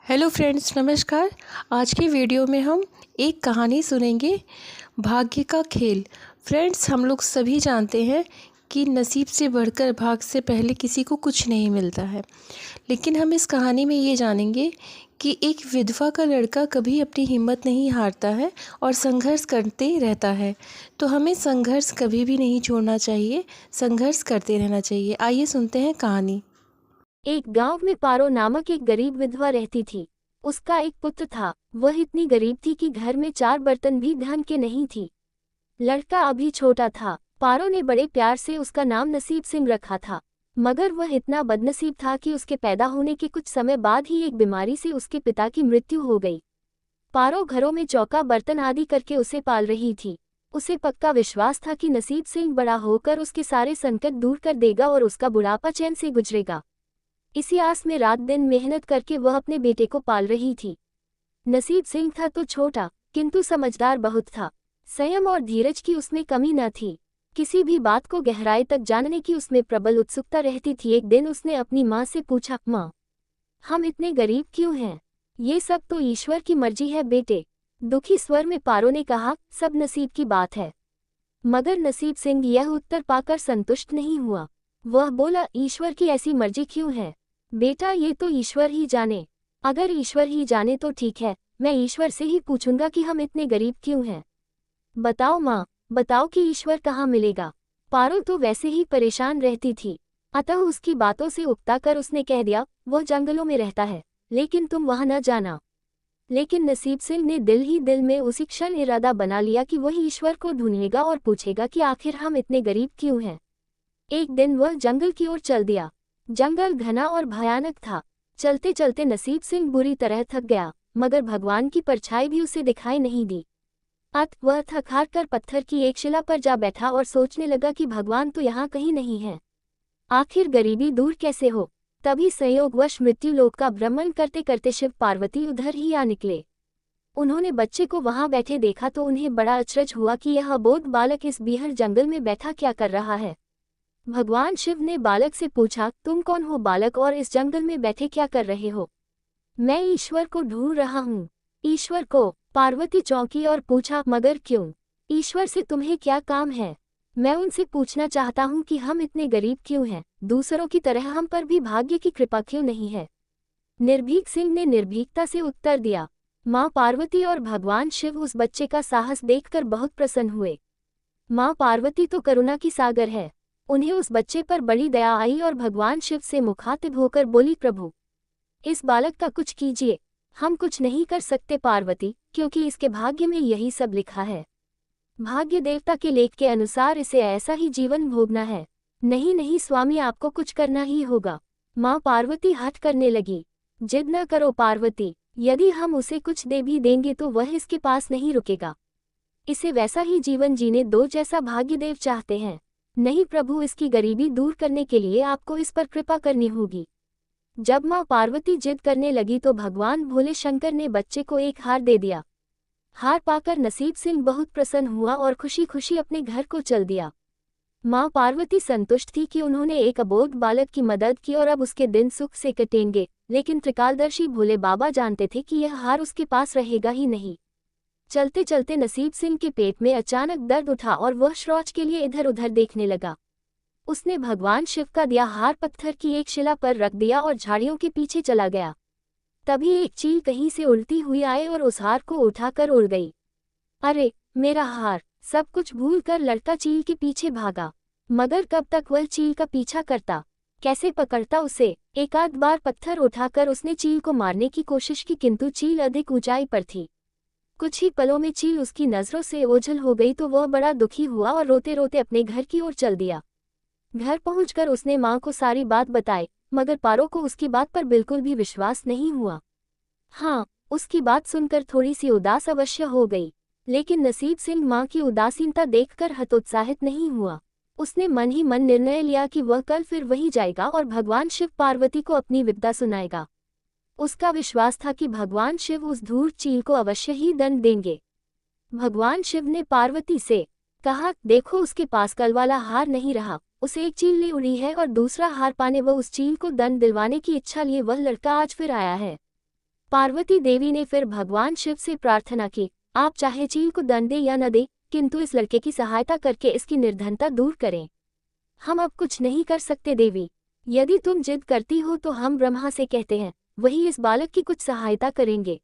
Hello friends, नमस्कार। आज की वीडियो में हम एक कहानी सुनेंगे, भाग्य का खेल। फ्रेंड्स, हम लोग सभी जानते हैं कि नसीब से बढ़कर भाग्य से पहले किसी को कुछ नहीं मिलता है। लेकिन हम इस कहानी में ये जानेंगे कि एक विधवा का लड़का कभी अपनी हिम्मत नहीं हारता है और संघर्ष करते रहता है। तो हमें संघर्ष कभी भी नहीं छोड़ना चाहिए, संघर्ष करते रहना चाहिए। आइए सुनते हैं कहानी। एक गांव में पारो नामक एक गरीब विधवा रहती थी। उसका एक पुत्र था। वह इतनी गरीब थी कि घर में 4 बर्तन भी ढंग के नहीं थी। लड़का अभी छोटा था। पारो ने बड़े प्यार से उसका नाम नसीब सिंह रखा था। मगर वह इतना बदनसीब था कि उसके पैदा होने के कुछ समय बाद ही एक बीमारी से उसके पिता की मृत्यु हो गई। पारो घरों में चौका बर्तन आदि करके उसे पाल रही थी। उसे पक्का विश्वास था कि नसीब सिंह बड़ा होकर उसके सारे संकट दूर कर देगा और उसका बुढ़ापा चैन से गुजरेगा। इसी आस में रात दिन मेहनत करके वह अपने बेटे को पाल रही थी। नसीब सिंह था तो छोटा, किंतु समझदार बहुत था। संयम और धीरज की उसमें कमी न थी। किसी भी बात को गहराई तक जानने की उसमें प्रबल उत्सुकता रहती थी। एक दिन उसने अपनी माँ से पूछा, माँ, हम इतने गरीब क्यों हैं? ये सब तो ईश्वर की मर्जी है बेटे। दुखी स्वर में पारो ने कहा, सब नसीब की बात है। मगर नसीब सिंह यह उत्तर पाकर संतुष्ट नहीं हुआ। वह बोला, ईश्वर की ऐसी मर्जी क्यों है बेटा? ये तो ईश्वर ही जाने। अगर ईश्वर ही जाने तो ठीक है, मैं ईश्वर से ही पूछूंगा कि हम इतने गरीब क्यों हैं। बताओ माँ, बताओ कि ईश्वर कहाँ मिलेगा। पारो तो वैसे ही परेशान रहती थी, अतः उसकी बातों से उकता कर उसने कह दिया, वह जंगलों में रहता है, लेकिन तुम वहां न जाना। लेकिन नसीब सिंह ने दिल ही दिल में उसी क्षण इरादा बना लिया कि वह ईश्वर को ढूंढेगा और पूछेगा कि आखिर हम इतने गरीब क्यों हैं। एक दिन वह जंगल की ओर चल दिया। जंगल घना और भयानक था। चलते चलते नसीब सिंह बुरी तरह थक गया, मगर भगवान की परछाई भी उसे दिखाई नहीं दी। वह थक हार कर पत्थर की एक शिला पर जा बैठा और सोचने लगा कि भगवान तो यहाँ कहीं नहीं है। आखिर गरीबी दूर कैसे हो। तभी संयोगवश मृत्युलोक का भ्रमण करते करते शिव पार्वती उधर ही आ निकले। उन्होंने बच्चे को वहां बैठे देखा तो उन्हें बड़ा अचरज हुआ कि यह अबोध बालक इस बीहड़ जंगल में बैठा क्या कर रहा है। भगवान शिव ने बालक से पूछा, तुम कौन हो बालक और इस जंगल में बैठे क्या कर रहे हो? मैं ईश्वर को ढूंढ रहा हूँ। ईश्वर को? पार्वती चौंकी और पूछा, मगर क्यों? ईश्वर से तुम्हें क्या काम है? मैं उनसे पूछना चाहता हूँ कि हम इतने गरीब क्यों हैं, दूसरों की तरह हम पर भी भाग्य की कृपा क्यों नहीं है। निर्भीक सिंह ने निर्भीकता से उत्तर दिया। माँ पार्वती और भगवान शिव उस बच्चे का साहस देखकर बहुत प्रसन्न हुए। माँ पार्वती तो करुणा की सागर है। उन्हें उस बच्चे पर बड़ी दया आई और भगवान शिव से मुखातिब होकर बोली, प्रभु, इस बालक का कुछ कीजिए। हम कुछ नहीं कर सकते पार्वती, क्योंकि इसके भाग्य में यही सब लिखा है। भाग्य देवता के लेख के अनुसार इसे ऐसा ही जीवन भोगना है। नहीं नहीं स्वामी, आपको कुछ करना ही होगा। माँ पार्वती हठ करने लगी। जिद न करो पार्वती, यदि हम उसे कुछ दे भी देंगे तो वह इसके पास नहीं रुकेगा। इसे वैसा ही जीवन जीने दो जैसा भाग्यदेव चाहते हैं। नहीं प्रभु, इसकी गरीबी दूर करने के लिए आपको इस पर कृपा करनी होगी। जब माँ पार्वती जिद करने लगी तो भगवान भोले शंकर ने बच्चे को एक हार दे दिया। हार पाकर नसीब सिंह बहुत प्रसन्न हुआ और खुशी खुशी अपने घर को चल दिया। माँ पार्वती संतुष्ट थी कि उन्होंने एक अबोध बालक की मदद की और अब उसके दिन सुख से कटेंगे। लेकिन त्रिकालदर्शी भोले बाबा जानते थे कि यह हार उसके पास रहेगा ही नहीं। चलते चलते नसीब सिंह के पेट में अचानक दर्द उठा और वह शौच के लिए इधर उधर देखने लगा। उसने भगवान शिव का दिया हार पत्थर की एक शिला पर रख दिया और झाड़ियों के पीछे चला गया। तभी एक चील कहीं से उड़ती हुई आए और उस हार को उठाकर उड़ गई। अरे मेरा हार! सब कुछ भूल कर लड़का चील के पीछे भागा। मगर कब तक वह चील का पीछा करता, कैसे पकड़ता उसे? एक आध बार पत्थर उठाकर उसने चील को मारने की कोशिश की, किंतु चील अधिक ऊंचाई पर थी। कुछ ही पलों में चील उसकी नजरों से ओझल हो गई तो वह बड़ा दुखी हुआ और रोते रोते अपने घर की ओर चल दिया। घर पहुंचकर उसने माँ को सारी बात बताई, मगर पारो को उसकी बात पर बिल्कुल भी विश्वास नहीं हुआ। हाँ, उसकी बात सुनकर थोड़ी सी उदास अवश्य हो गई, लेकिन नसीब सिंह माँ की उदासीनता देखकर हतोत्साहित नहीं हुआ। उसने मन ही मन निर्णय लिया कि वह कल फिर वहीं जाएगा और भगवान शिव पार्वती को अपनी विपदा सुनाएगा। उसका विश्वास था कि भगवान शिव उस धूर्त चील को अवश्य ही दंड देंगे। भगवान शिव ने पार्वती से कहा, देखो उसके पास कल वाला हार नहीं रहा, उसे एक चील ले उड़ी है और दूसरा हार पाने व उस चील को दंड दिलवाने की इच्छा लिए वह लड़का आज फिर आया है। पार्वती देवी ने फिर भगवान शिव से प्रार्थना की, आप चाहे चील को दंड दे या न दे, किंतु इस लड़के की सहायता करके इसकी निर्धनता दूर करें। हम अब कुछ नहीं कर सकते देवी, यदि तुम जिद करती हो तो हम ब्रह्मा से कहते हैं, वही इस बालक की कुछ सहायता करेंगे।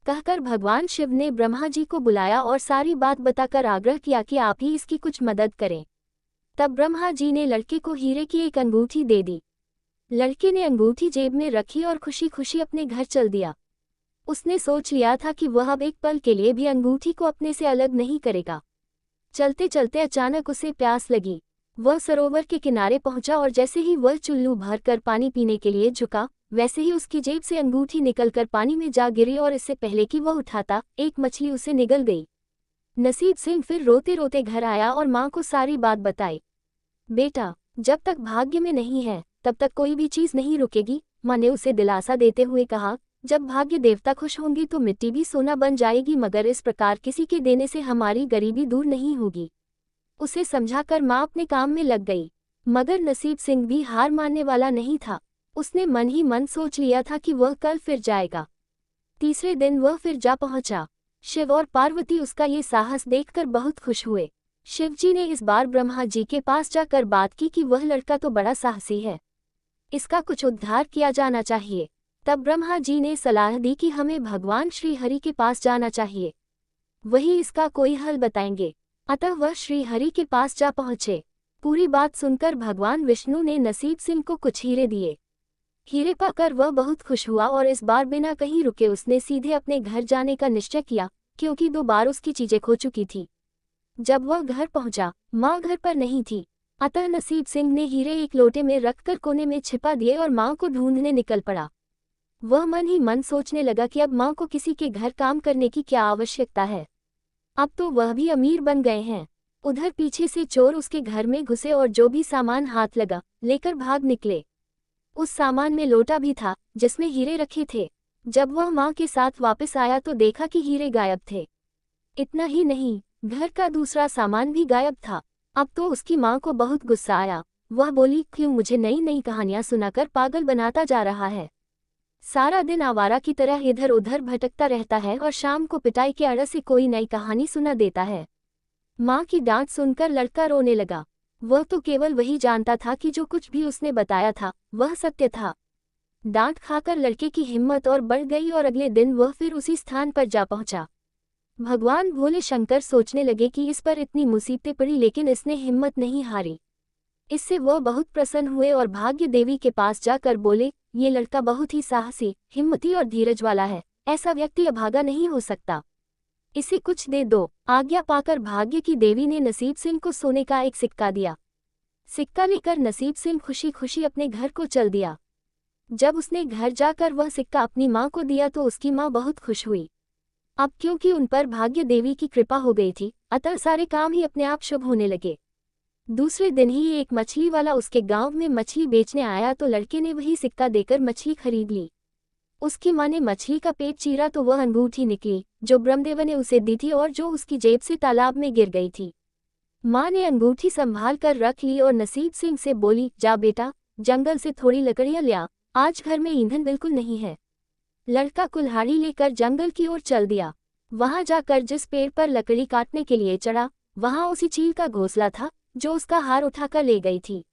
कहकर भगवान शिव ने ब्रह्मा जी को बुलाया और सारी बात बताकर आग्रह किया कि आप ही इसकी कुछ मदद करें। तब ब्रह्मा जी ने लड़के को हीरे की एक अंगूठी दे दी। लड़के ने अंगूठी जेब में रखी और खुशी खुशी अपने घर चल दिया। उसने सोच लिया था कि वह अब एक पल के लिए भी अंगूठी को अपने से अलग नहीं करेगा। चलते चलते अचानक उसे प्यास लगी। वह सरोवर के किनारे पहुंचा और जैसे ही वह चुल्लू भरकर पानी पीने के लिए झुका, वैसे ही उसकी जेब से अंगूठी निकलकर पानी में जा गिरी और इससे पहले कि वह उठाता, एक मछली उसे निगल गई। नसीब सिंह फिर रोते रोते घर आया और माँ को सारी बात बताई। बेटा, जब तक भाग्य में नहीं है तब तक कोई भी चीज नहीं रुकेगी, माँ ने उसे दिलासा देते हुए कहा। जब भाग्य देवता खुश होंगे तो मिट्टी भी सोना बन जाएगी, मगर इस प्रकार किसी के देने से हमारी गरीबी दूर नहीं होगी। उसे समझाकर माँ अपने काम में लग गई। मगर नसीब सिंह भी हार मानने वाला नहीं था। उसने मन ही मन सोच लिया था कि वह कल फिर जाएगा। तीसरे दिन वह फिर जा पहुंचा। शिव और पार्वती उसका ये साहस देखकर बहुत खुश हुए। शिवजी ने इस बार ब्रह्मा जी के पास जाकर बात की कि वह लड़का तो बड़ा साहसी है, इसका कुछ उद्धार किया जाना चाहिए। तब ब्रह्मा जी ने सलाह दी कि हमें भगवान श्री हरि के पास जाना चाहिए, वही इसका कोई हल बताएंगे। अतः वह श्री हरि के पास जा पहुँचे। पूरी बात सुनकर भगवान विष्णु ने नसीब सिंह को कुछ हीरे दिए। हीरे पाकर वह बहुत खुश हुआ और इस बार बिना कहीं रुके उसने सीधे अपने घर जाने का निश्चय किया, क्योंकि 2 बार उसकी चीजें खो चुकी थी। जब वह घर पहुंचा, माँ घर पर नहीं थी। अतः नसीब सिंह ने हीरे एक लोटे में रखकर कोने में छिपा दिए और माँ को ढूंढने निकल पड़ा। वह मन ही मन सोचने लगा कि अब माँ को किसी के घर काम करने की क्या आवश्यकता है, अब तो वह भी अमीर बन गए हैं। उधर पीछे से चोर उसके घर में घुसे और जो भी सामान हाथ लगा लेकर भाग निकले। उस सामान में लोटा भी था जिसमें हीरे रखे थे। जब वह माँ के साथ वापस आया तो देखा कि हीरे गायब थे। इतना ही नहीं, घर का दूसरा सामान भी गायब था। अब तो उसकी माँ को बहुत गुस्सा आया। वह बोली, क्यों मुझे नई नई कहानियां सुनाकर पागल बनाता जा रहा है। सारा दिन आवारा की तरह इधर उधर भटकता रहता है और शाम को पिटाई के आड़ से कोई नई कहानी सुना देता है। माँ की डांट सुनकर लड़का रोने लगा। वह तो केवल वही जानता था कि जो कुछ भी उसने बताया था वह सत्य था। डांट खाकर लड़के की हिम्मत और बढ़ गई और अगले दिन वह फिर उसी स्थान पर जा पहुंचा। भगवान भोले शंकर सोचने लगे कि इस पर इतनी मुसीबतें पड़ी लेकिन इसने हिम्मत नहीं हारी। इससे वह बहुत प्रसन्न हुए और भाग्य देवी के पास जाकर बोले, ये लड़का बहुत ही साहसी, हिम्मती और धीरज वाला है, ऐसा व्यक्ति अभागा नहीं हो सकता, इसे कुछ दे दो। आज्ञा पाकर भाग्य की देवी ने नसीब सिंह को सोने का एक सिक्का दिया। सिक्का लेकर नसीब सिंह खुशी खुशी अपने घर को चल दिया। जब उसने घर जाकर वह सिक्का अपनी माँ को दिया तो उसकी माँ बहुत खुश हुई। अब क्योंकि उन पर भाग्य देवी की कृपा हो गई थी, अतः सारे काम ही अपने आप शुभ होने लगे। दूसरे दिन ही एक मछली वाला उसके गांव में मछली बेचने आया तो लड़के ने वही सिक्का देकर मछली खरीद ली। उसकी माँ ने मछली का पेट चीरा तो वह अंगूठी निकली जो ब्रह्मदेव ने उसे दी थी और जो उसकी जेब से तालाब में गिर गई थी। माँ ने अंगूठी संभाल कर रख ली और नसीब सिंह से बोली, जा बेटा, जंगल से थोड़ी लकड़ियां ले आ, आज घर में ईंधन बिल्कुल नहीं है। लड़का कुल्हाड़ी लेकर जंगल की ओर चल दिया। वहां जाकर जिस पेड़ पर लकड़ी काटने के लिए चढ़ा, वहां उसी चील का घोंसला था जो उसका हार उठाकर ले गई थी।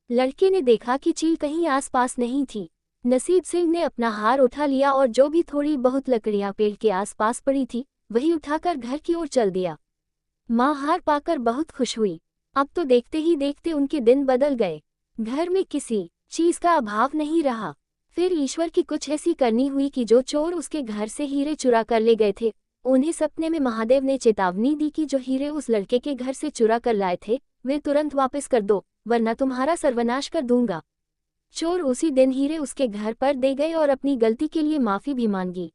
लड़के ने देखा कि चील कहीं आसपास नहीं थी। नसीब सिंह ने अपना हार उठा लिया और जो भी थोड़ी बहुत लकड़ियां पेड़ के आसपास पड़ी थी वही उठाकर घर की ओर चल दिया। माँ हार पाकर बहुत खुश हुई। अब तो देखते ही देखते उनके दिन बदल गए। घर में किसी चीज का अभाव नहीं रहा। फिर ईश्वर की कुछ ऐसी करनी हुई कि जो चोर उसके घर से हीरे चुरा कर ले गए थे, उन्हें सपने में महादेव ने चेतावनी दी कि जो हीरे उस लड़के के घर से चुरा कर लाए थे वे तुरंत वापस कर दो, वरना तुम्हारा सर्वनाश कर दूंगा। चोर उसी दिन हीरे उसके घर पर दे गए और अपनी गलती के लिए माफी भी मांगी।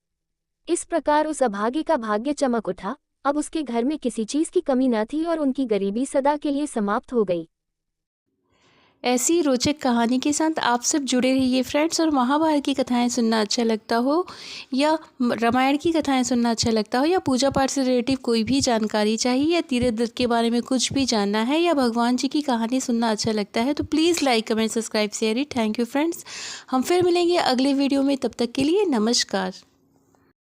इस प्रकार उस अभागे का भाग्य चमक उठा। अब उसके घर में किसी चीज की कमी न थी और उनकी गरीबी सदा के लिए समाप्त हो गई। ऐसी रोचक कहानी के साथ आप सब जुड़े रहिए फ्रेंड्स। और महाभारत की कथाएं सुनना अच्छा लगता हो या रामायण की कथाएं सुनना अच्छा लगता हो या पूजा पाठ से रिलेटिव कोई भी जानकारी चाहिए या तीर्थ व्रत के बारे में कुछ भी जानना है या भगवान जी की कहानी सुनना अच्छा लगता है तो please like comment subscribe share it. Thank you friends. हम फिर मिलेंगे अगले वीडियो में, तब तक के लिए नमस्कार।